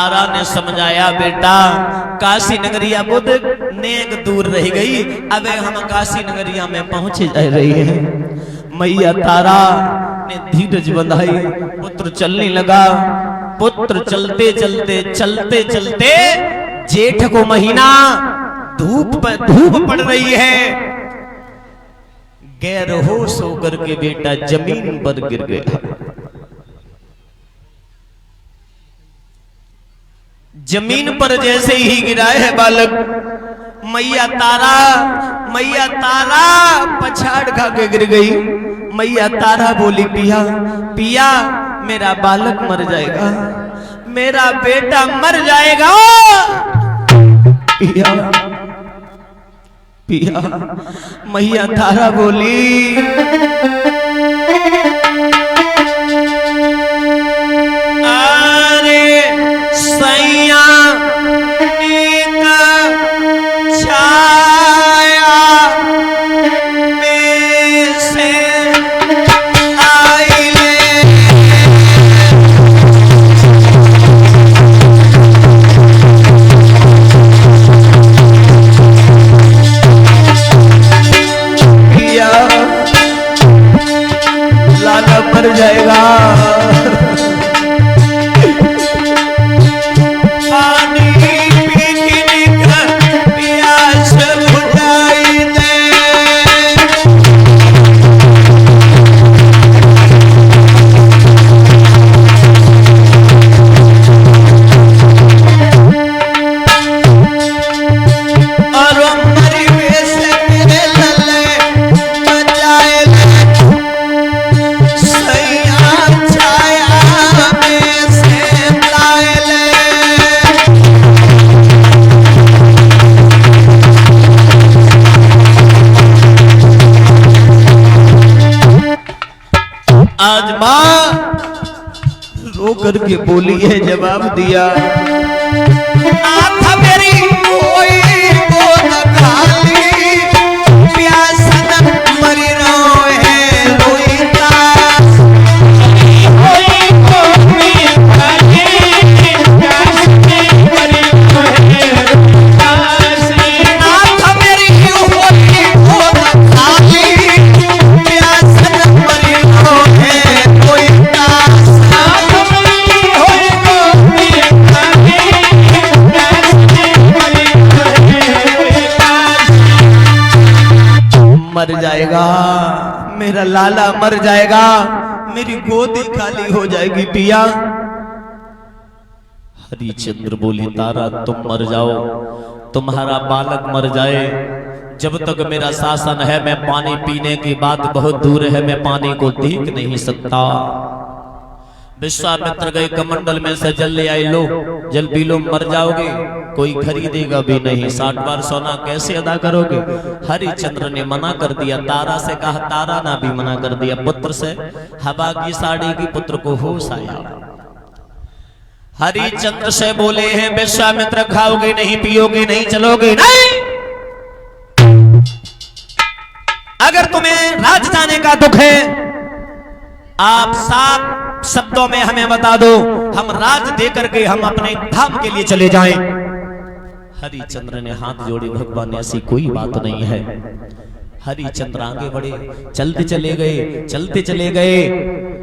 तारा ने समझाया, बेटा काशी नगरिया बुद्ध नेक दूर रह गई, अब हम काशी नगरिया में पहुंच जा रही है। मैया तारा ने धीरज बंधाई, पुत्र चलने लगा। पुत्र चलते चलते चलते चलते, जेठ को महीना, धूप पड़ रही है, गैर होश होकर के बेटा जमीन पर गिर गया। जमीन पर जैसे ही गिरा है बालक, मैया तारा पछाड़ खा के गिर गई। मैया तारा बोली, पिया पिया मेरा बालक मर जाएगा, मेरा बेटा मर जाएगा। पिया पिया मैया तारा बोली, अरे सैया छाया में से आई ले, लाला मर जाएगा। आज मां रो करके बोली है, जवाब दिया, आँख मेरी कोई गोद खाली, प्यासन मरी रोए रोईता, कोई कोई खाली, प्यासन मरी रोए रोईता, आँख मेरी कोई गोद खाली, प्यासन मरी रोए मर जाएगा, मेरा लाला मर जाएगा, मेरी गोदी खाली हो जाएगी। पिया हरिचंद्र बोली, तारा तुम मर जाओ, तुम्हारा बालक मर जाए, जब तक मेरा शासन है, मैं पानी पीने की बात बहुत दूर है, मैं पानी को देख नहीं सकता। विश्वामित्र गए कमंडल में से जल ले आए, लो जल पी लो, मर जाओगे, कोई खरीदेगा भी नहीं, 60 बार सोना कैसे अदा करोगे। हरिचंद्र ने मना कर दिया, तारा से कहा, तारा ने भी मना कर दिया। पुत्र से हवा की साड़ी की, पुत्र को होश आया। हरिचंद्र से बोले हैं, विश्वामित्र खाओगे नहीं, पियोगे नहीं, चलोगे नहीं, अगर तुम्हें राज जाने का दुख है, आप 7 शब्दों में हमें बता दो, हम राज दे करके हम अपने धाम के लिए चले जाएं। हरिचंद्र ने हाथ जोड़े, भगवान ऐसी कोई बात नहीं है। हरिचंद्र आगे बढ़े, चलते चले गए, चलते चले गए,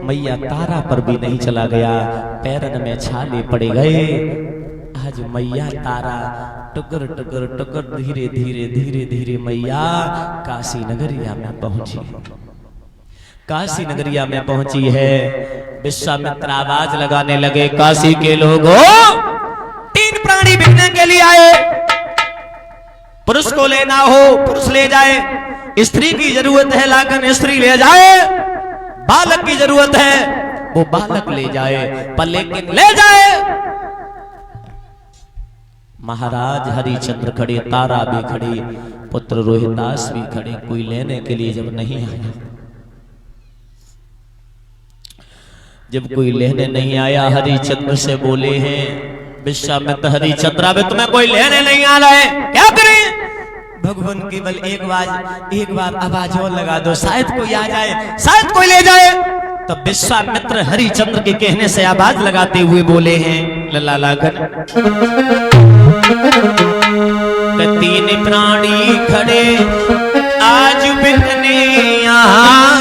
मैया तारा पर भी नहीं चला गया, पैरन में छाले पड़े गए। आज मैया तारा टुकर टुकर टुकर धीरे धीरे धीरे धीरे मैया काशी नगरिया में पहुंची। काशी नगरिया में पहुंची है। विश्वामित्र आवाज लगाने लगे, काशी के लोगों, 3 प्राणी बिकने के लिए आए, पुरुष को लेना हो पुरुष ले जाए, स्त्री की जरूरत है लाकर स्त्री ले जाए, बालक की जरूरत है वो बालक ले जाए, पर लेकिन ले जाए। महाराज हरिचंद्र खड़े, तारा भी खड़ी, पुत्र रोहिदास भी खड़े, कोई लेने के लिए जब नहीं आया, जब कोई लेने नहीं आया, हरिचंद्र से बोले हैं विश्वामित्र, हरिचंद्र अब तुम्हें कोई लेने नहीं आ रहा है, क्या करें। भगवान केवल एक बार आवाज और लगा दो, शायद कोई आ जाए, शायद कोई ले जाए। तो विश्वामित्र हरिचंद्र के कहने से आवाज लगाते हुए बोले हैं ललालागन, तीन प्राणी खड़े आज बिकने यहाँ,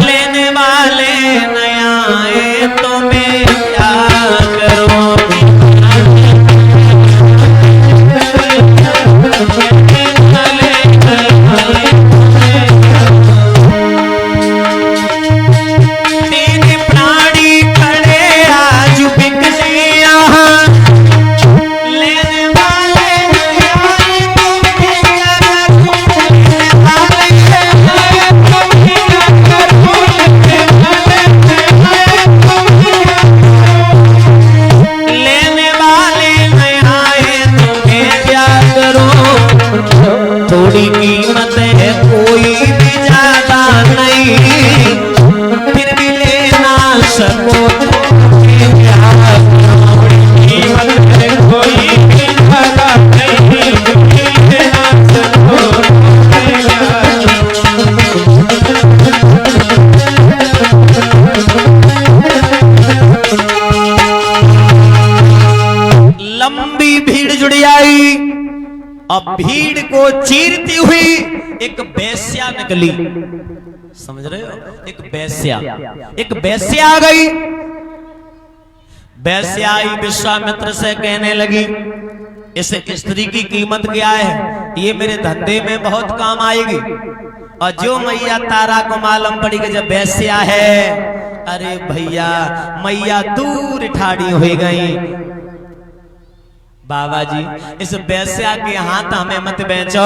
लेने वाले नया आए तो मैं क्या करूं। थोड़ी कीमत है कोई भी ज्यादा नहीं, फिर भी लेना सको थोड़ी कीमत है कोई भी ज्यादा नहीं, लेना सको लंबी भीड़ जुड़ी आई। अब भीड़ को चीरती हुई एक वेश्या निकली। समझ रहे हो? एक वेश्या आ गई। वेश्या आई, विश्वामित्र से कहने लगी, इस स्त्री की कीमत क्या है? ये मेरे धंधे में बहुत काम आएगी। और जो मैया तारा को मालूम पड़ी कि जब वेश्या है, अरे भैया मैया दूर ठाड़ी हो गई। बाबा जी, इस वेश्या के हाथ हमें मत बेचो।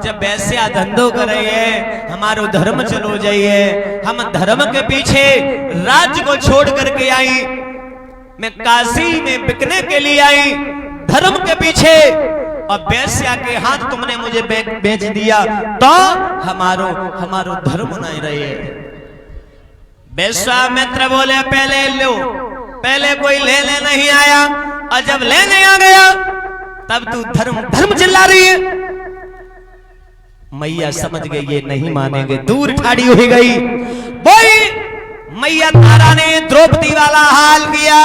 जब वेश्या धंधो कर रही है, हमारो धर्म चलो जाइए। हम धर्म के पीछे राज्य को छोड़ करके आई, मैं काशी में बिकने के लिए आई धर्म के पीछे, और वेश्या के हाथ तुमने मुझे बेच दिया तो हमारो धर्म नहीं रहे। विश्वामित्र बोले, पहले लो, पहले कोई लेने नहीं आया, और जब लेने आ गया तब तू धर्म चिल्ला रही है। मैया समझ गई ये नहीं मानेंगे, दूर ठाड़ी हो गई। वही मैया तारा ने द्रौपदी वाला हाल किया।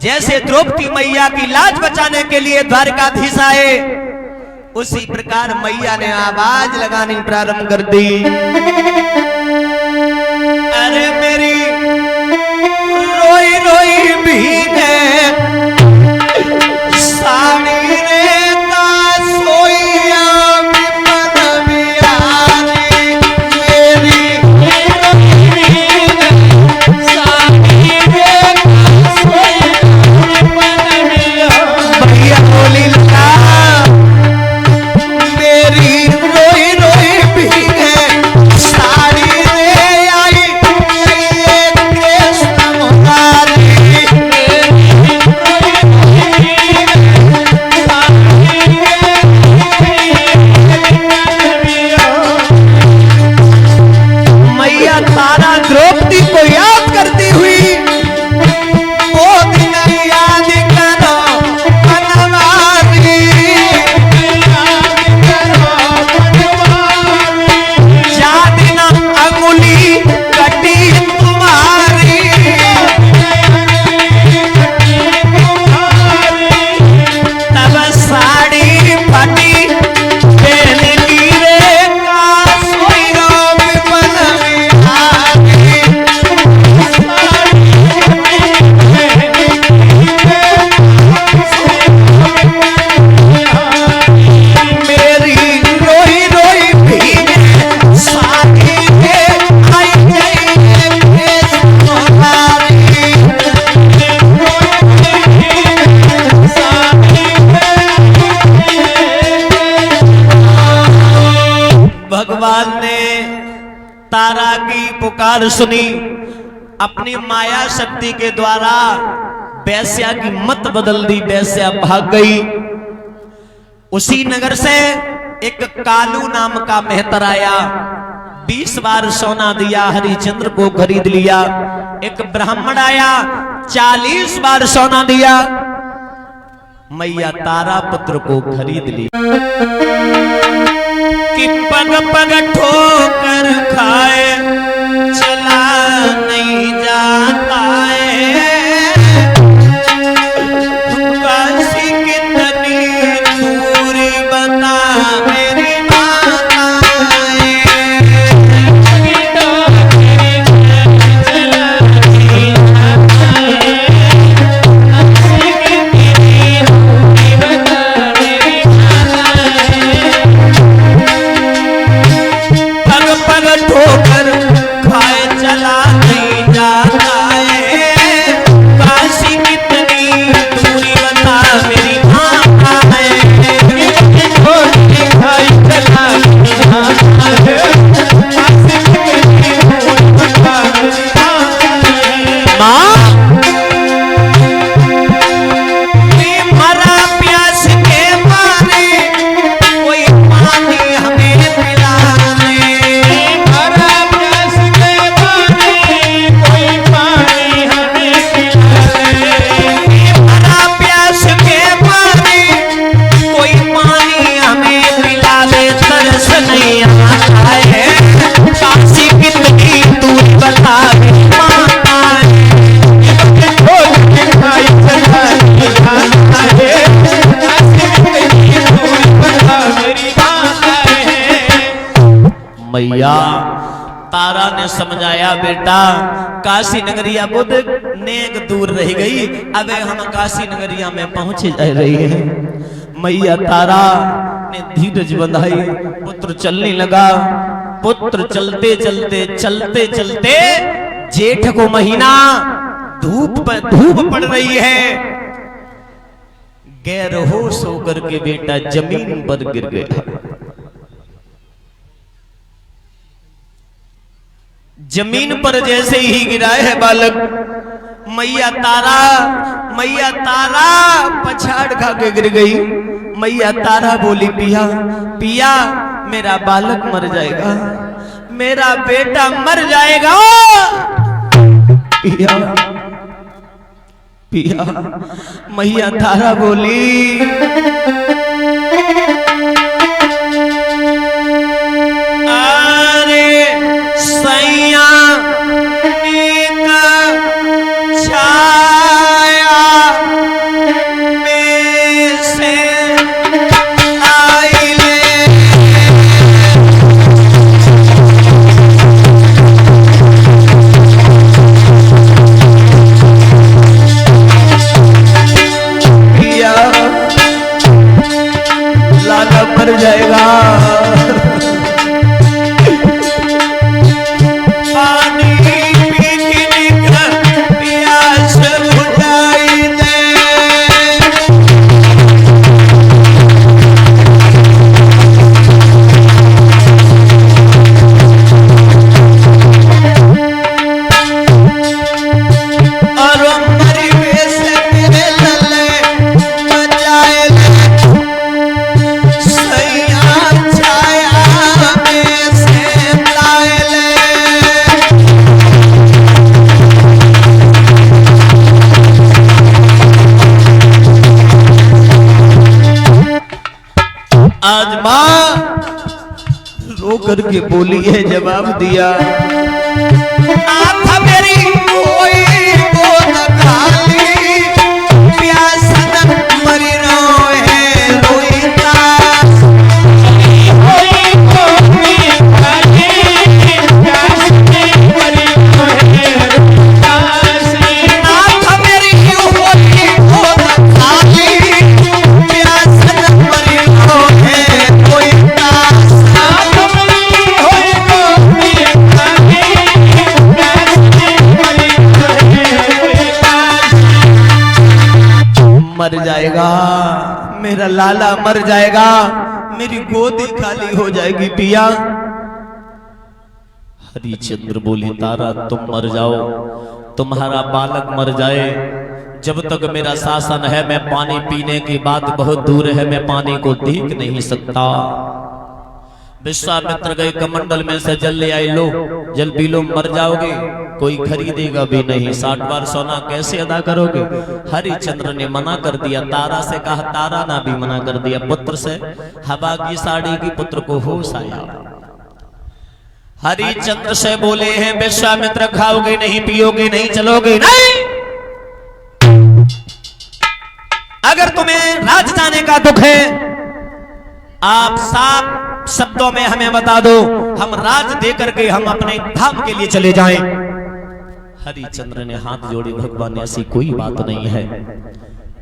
जैसे द्रौपदी मैया की लाज बचाने के लिए द्वारकाधीश आए, उसी प्रकार मैया ने आवाज लगानी प्रारंभ कर दी। अरे मेरी रोई रोई भीगे साड़ी रे का सोइया विपन बिहारी, मेरी साड़ी रे का सोइया विपन बिहारी। भैया बोली लगा, मेरी रोई रोई भीगे साड़ी रे आई भगवान ने तारा की पुकार सुनी, अपनी माया शक्ति के द्वारा वेश्या की मत बदल दी। वेश्या भाग गई। उसी नगर से एक कालू नाम का मेहतर आया, 20 बार सोना दिया, हरिचंद्र को खरीद लिया। एक ब्राह्मण आया, 40 बार सोना दिया, मैया तारा पुत्र को खरीद ली। कि पग पग ठोकर खाए चला नहीं जाता है, काशी कितनी दूरी बता मेरी मैया तारा ने समझाया, बेटा काशी नगरिया बुद्ध नेक दूर रह गई, अब हम काशी नगरिया में पहुंचे जा रही है। मैया तारा ने धीरज बंधाई, पुत्र चलने लगा। पुत्र चलते चलते चलते चलते, जेठ को महीना, धूप पड़ रही है, गैर होश होकर के बेटा जमीन पर गिर गया। जमीन पर जैसे ही गिरा है बालक, मैया तारा पछाड़ खा के गिर गई। मैया तारा बोली, पिया पिया मेरा बालक मर जाएगा, मेरा बेटा मर जाएगा। पिया पिया मैया तारा बोली, अरे सैया छाया में से आई ले, पिया लाला मर जाएगा। आज मां रो करके बोली है, जवाब दिया, आँख मेरी कोई गोद खाली, प्यासन मरी रोए रोईता, आँख मेरी कोई गोद खाली, प्यासन मरी रोए रोईता, मर जाएगा मेरा लाला, मर जाएगा, मेरी गोदी खाली हो जाएगी। पिया हरिचंद्र बोली, तारा तुम मर जाओ, तुम्हारा बालक मर जाए, जब तक मेरा शासन है, मैं पानी पीने की बात बहुत दूर है, मैं पानी को देख नहीं सकता। विश्वामित्र गए कमंडल में से जल ले आए, लो जल पी लो, मर जाओगे, कोई खरीदेगा भी नहीं, 60 बार सोना कैसे अदा करोगे। हरिचंद्र ने मना कर दिया, तारा से कहा, तारा ना भी मना कर दिया। पुत्र से हवा की साड़ी की, पुत्र को होश आया। हरिचंद्र से बोले हैं विश्वामित्र खाओगे नहीं, पियोगे नहीं, चलोगे नहीं। अगर तुम्हें राज जाने का दुख है, आप 7 शब्दों में हमें बता दो, हम राज देकर के हम अपने धाम के लिए चले जाएं। हरिचंद्र ने हाथ जोड़े, भगवान ऐसी कोई बात नहीं है।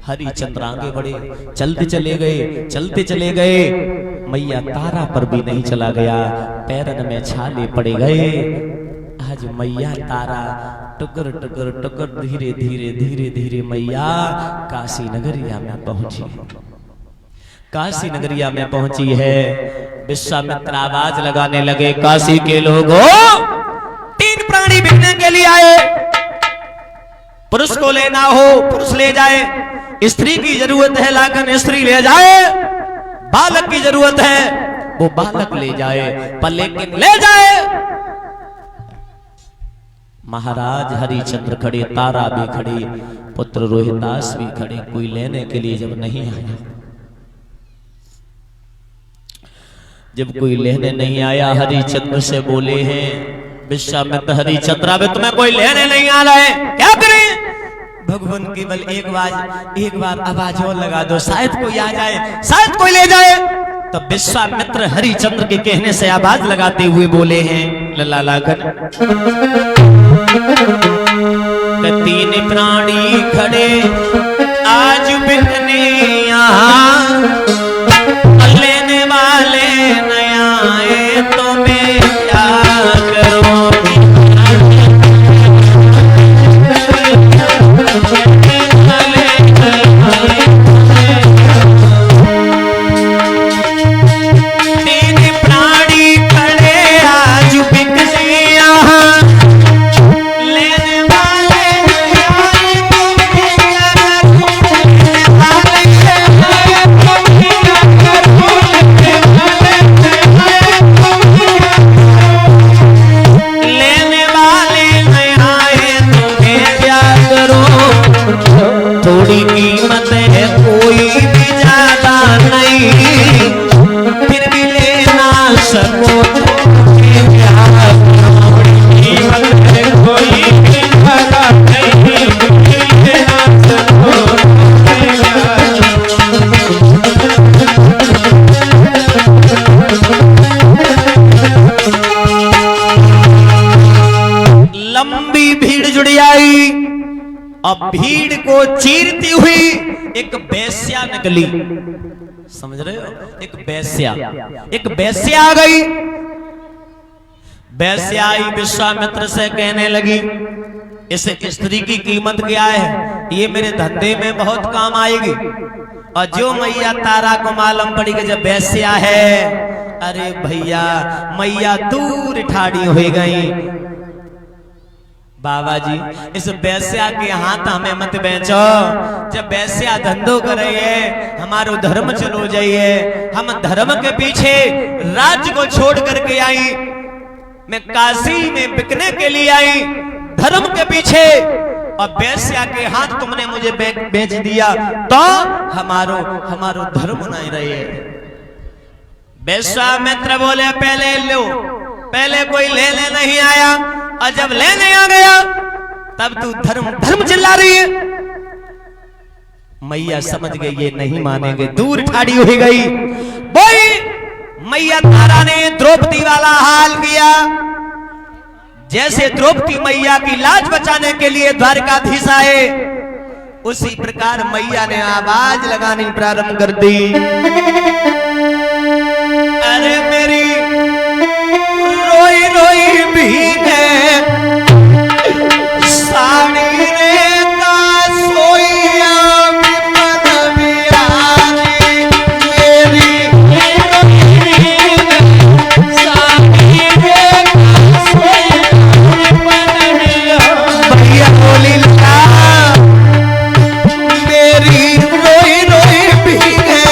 हरिचंद्र आगे बढ़े, चलते चले गए, चलते चले गए, मैया तारा पर भी नहीं चला गया, पैरन में छाले पड़े गए। आज मैया तारा टुकर टुकर टुकर धीरे धीरे धीरे धीरे मैया काशी नगरिया में पहुंची। काशी नगरिया में पहुंची है। विश्वामित्र आवाज लगाने लगे, काशी के लोगों, 3 प्राणी बिकने के लिए आए। पुरुष को लेना हो पुरुष ले जाए, स्त्री की जरूरत है लाकर स्त्री ले जाए, बालक की जरूरत है वो बालक ले जाए, पर लेकिन ले जाए। महाराज हरिचंद्र खड़े, तारा भी खड़ी, पुत्र रोहिदास भी खड़े, कोई लेने के लिए जब नहीं आया, जब कोई लेने नहीं आया, हरिचंद्र से बोले हैं विश्वामित्र, हरिचंद्र अब तुम्हें कोई लेने नहीं आ रहा है, क्या करें? भगवान केवल एक बार आवाज और लगा दो, शायद कोई आ जाए, शायद कोई ले जाए। तो विश्वामित्र हरिचंद्र के कहने से आवाज लगाते हुए बोले हैं, ललालाकर 3 प्राणी खड़े आज बिकने यहाँ, लेने वाले नया आए तो मैं क्या करूं? थोड़ी कीमत है कोई भी ज्यादा नहीं, फिर भी लेना सको तो कीमत है कोई भी ज्यादा नहीं, लेना सको। लंबी भीड़ जुड़ी आई। अब भीड़ को चीरती हुई एक बेस्या निकली, समझ रहे हो? एक बेस्या आ गई। बेस्या आई, विश्वामित्र से कहने लगी, इस स्त्री की कीमत क्या है? ये मेरे धंधे में बहुत काम आएगी। और जो मैया तारा को मालूम पड़ी कि जब बेस्या है, अरे भैया मैया दूर ठाड़ी हो गई। बाबा जी, इस बेस्या के हाथ हमें मत बेचो, जब बेस्या धंधो करे हमारो धर्म चलो जाइए, हम धर्म के पीछे राज्य को छोड़ करके आई, मैं काशी में बिकने के लिए आई धर्म के पीछे, और बेस्या के हाथ तुमने मुझे बेच दिया तो हमारो धर्म नहीं रहे। विश्वामित्र बोले, पहले लो, पहले कोई लेने नहीं आया, और जब लेने आ गया तब तू धर्म चिल्ला रही है। मैया समझ गई ये नहीं मानेंगे, दूर ठाड़ी हो गई। वही मैया तारा ने द्रौपदी वाला हाल किया। जैसे द्रौपदी मैया की लाज बचाने के लिए द्वारकाधीश आए, उसी प्रकार मैया ने आवाज लगानी प्रारंभ कर दी, अरे मेरी रोई रोई भीगे साड़ी रे का सोइया विपद बिहारी, मेरी साड़ी रे का सोइया विपद बिहारी। भैया बोली लगा, मेरी रोई रोई भीगे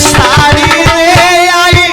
साड़ी रे आई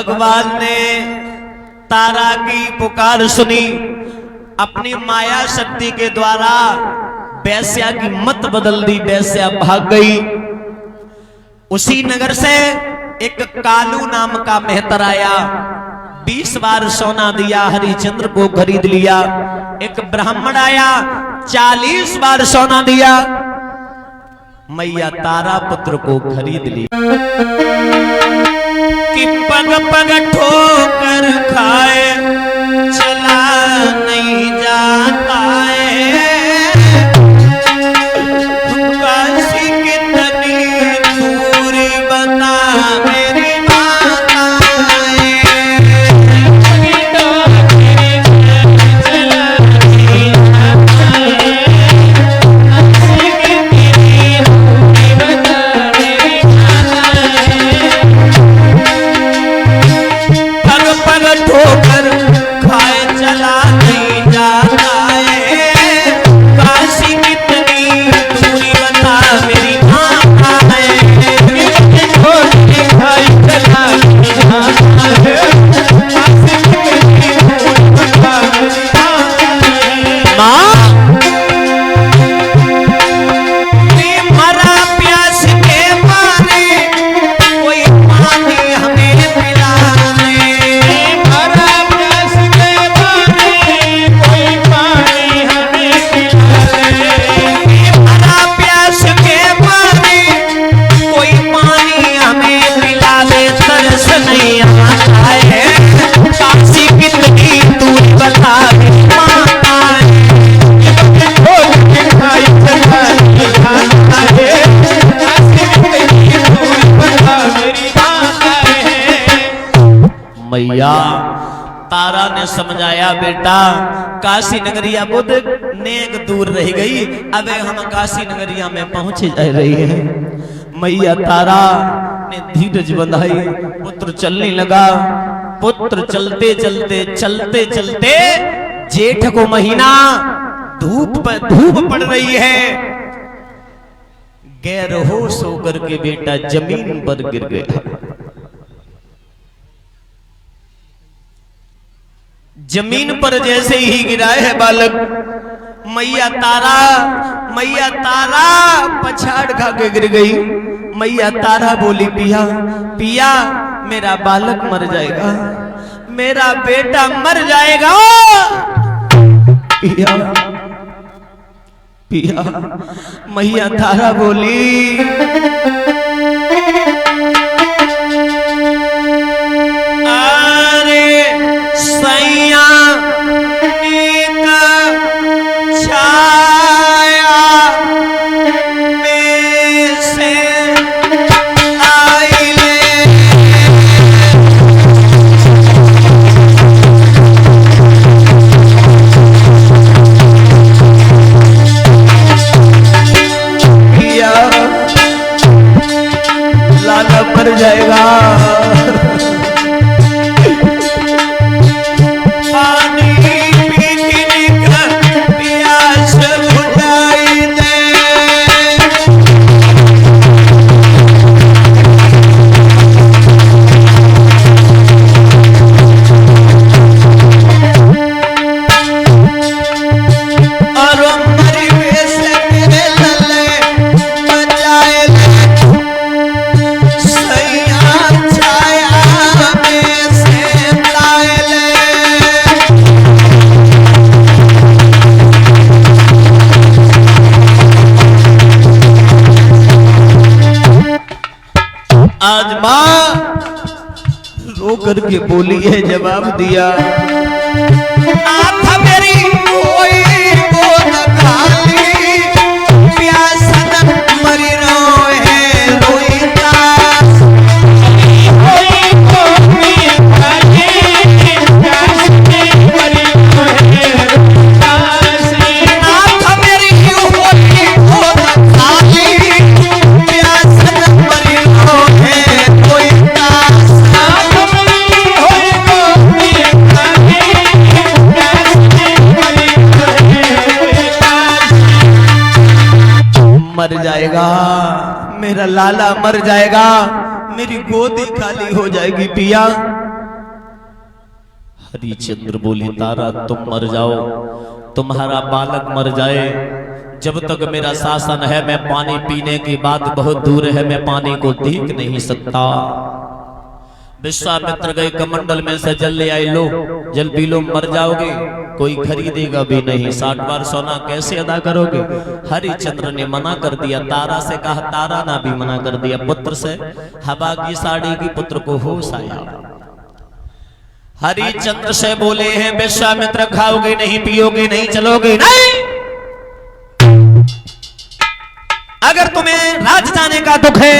भगवान ने तारा की पुकार सुनी, अपनी माया शक्ति के द्वारा वैश्या की मत बदल दी, वैश्या भाग गई। उसी नगर से एक कालू नाम का मेहतर आया, 20 बार सोना दिया, हरिचंद्र को खरीद लिया। एक ब्राह्मण आया, 40 बार सोना दिया, मैया तारा पुत्र को खरीद लिया। कि पग पग ठोकर खाए चला नहीं जाता है, काशी कितनी दूरी बता मेरी मैया तारा ने समझाया, बेटा काशी नगरिया बुद्ध नेक दूर रह गई, अब हम काशी नगरिया में पहुंचे जा रही हैं। मैया तारा ने धीरज बंधाई, पुत्र चलने लगा। पुत्र चलते चलते चलते चलते, जेठ को महीना, धूप पड़ रही है, गैर होश होकर के बेटा जमीन पर गिर गया। जमीन पर जैसे ही गिरा है बालक, मैया तारा पछाड़ खा के गिर गई। मैया तारा बोली, पिया पिया मेरा बालक मर जाएगा, मेरा बेटा मर जाएगा। पिया पिया मैया तारा बोली, अरे सैया छाया में से आई ले, पिया लाला मर जाएगा। आज मां रो करके बोली है, जवाब दिया, आँख मेरी कोई गोद खाली, प्यासन मरी रोए रोईता, आँख मेरी कोई गोद खाली, प्यासन मरी रोए रोईता, मर जाएगा मेरा लाला, मर जाएगा, मेरी गोदी खाली हो जाएगी। पिया हरिश्चंद्र बोली तारा तुम मर जाओ, तुम्हारा बालक मर जाए, जब तक मेरा शासन है मैं पानी पीने की बात बहुत दूर है, मैं पानी को देख नहीं सकता। विश्वामित्र गए कमंडल में से जल ले आए, लो जल पी लो, मर जाओगे, कोई खरीदेगा भी नहीं, 60 बार सोना कैसे अदा करोगे। हरिश्चंद्र ने मना कर दिया, तारा से कहा, तारा ना भी मना कर दिया, पुत्र से हवा की साड़ी की पुत्र को होश आया। हरिश्चंद्र से बोले हैं विश्वामित्र खाओगे नहीं, पियोगे नहीं, चलोगे नहीं। अगर तुम्हें राज जाने का दुख है,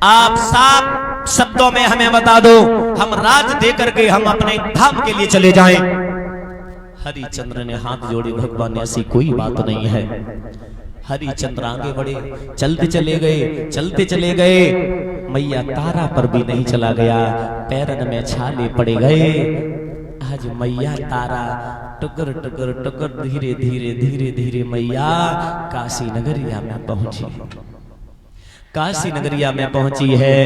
आप 7 शब्दों में हमें बता दो, हम राज देकर के हम अपने धाम के लिए चले जाएं। हरिश्चंद्र ने हाथ जोड़े, भगवान ऐसी कोई बात नहीं है। हरिश्चंद्र आगे बढ़े, चलते चले गए, चलते चले गए, मैया तारा पर भी नहीं चला गया, पैरन में छाले पड़े गए। आज मैया तारा टुकर टुकर टुकर धीरे धीरे धीरे धीरे मैया काशी नगरिया में पहुंची। काशी नगरिया में पहुंची है।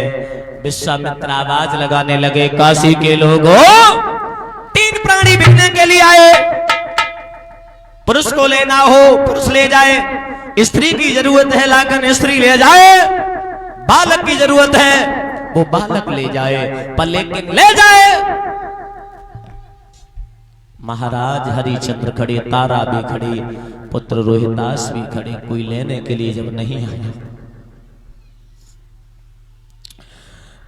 विश्वामित्र आवाज लगाने लगे, काशी के लोगों 3 प्राणी बिकने के लिए आए, पुरुष को लेना हो पुरुष ले जाए, स्त्री की जरूरत है लाकर स्त्री ले जाए, बालक की जरूरत है वो बालक ले जाए, पर लेकिन ले जाए। महाराज हरिश्चंद्र खड़े, तारा भी खड़ी, पुत्र रोहिदास भी खड़े, कोई लेने के लिए जब नहीं आया,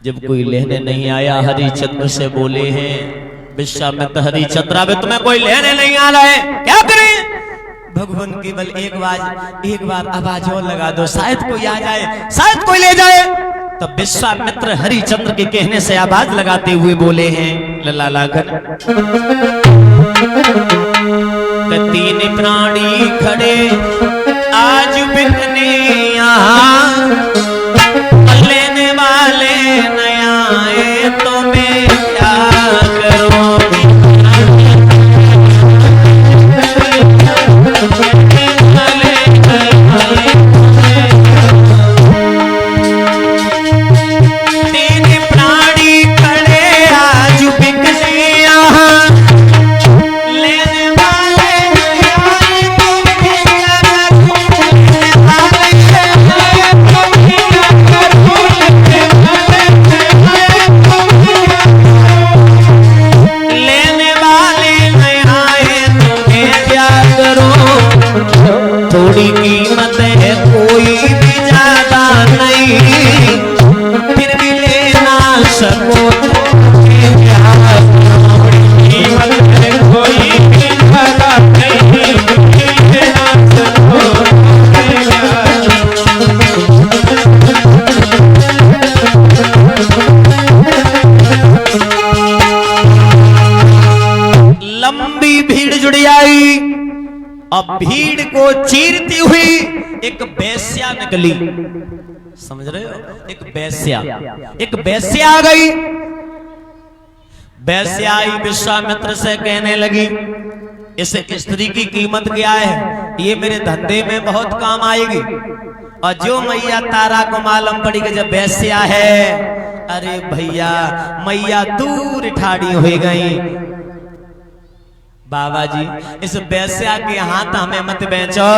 जब कोई लेने नहीं आया, हरिश्चंद्र से बोले हैं विश्वामित्र, हरिश्चंद्र अब तुम्हें कोई लेने नहीं आ रहा है, क्या करें। भगवान केवल एक बार आवाज और लगा दो, शायद कोई आ जाए, शायद कोई ले जाए। तब विश्वामित्र हरिश्चंद्र के कहने से आवाज लगाते हुए बोले हैं, लला लाकर 3 प्राणी खड़े आज बिकने यहाँ, लेने वाले नया आए तो मैं क्या करूं। 3 प्राणी खड़े आज बिकने यहाँ, लेने वाले नया आए तो मैं क्या करूं। थोड़ी कीमत है कोई भी ज्यादा नहीं, फिर भी लेना सको कीमत है कोई भी ज्यादा नहीं, लेना सको। लंबी भीड़ जुड़ आई, अब भीड़ को चीरती हुई एक बेस्या निकली, समझ रहे हो, एक बेस्या आ गई। बेस्या आई, विश्वामित्र से कहने लगी, इस स्त्री की कीमत क्या है, ये मेरे धंधे में बहुत काम आएगी। और जो मैया तारा को मालूम पड़ी कि जब बेस्या है, अरे भैया मैया दूर ठाड़ी हो गई। बाबा जी इस बेस्या के हाथ हमें मत बेचो,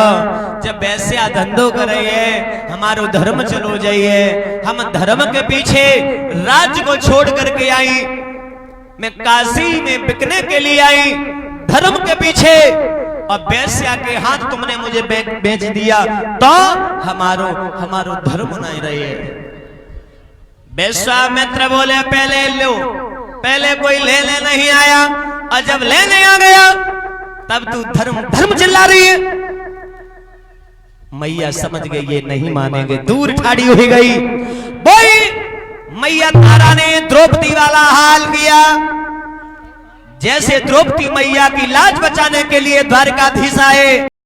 जब बेस्या धंधो कर रही है हमारो धर्म चलो जाइए, हम धर्म के पीछे राज्य को छोड़ करके आई, मैं काशी में बिकने के लिए आई धर्म के पीछे, और बेस्या के हाथ तुमने मुझे बेच दिया तो हमारो धर्म नहीं रहे। विश्वामित्र बोले पहले लो, पहले कोई लेने नहीं आया, और जब लेने आ गया तब तू धर्म चिल्ला रही है। मैया समझ गई ये नहीं मानेंगे, दूर ठाड़ी हो गई। वही मैया तारा ने द्रौपदी वाला हाल किया, जैसे द्रौपदी मैया की लाज बचाने के लिए द्वारकाधीश आए।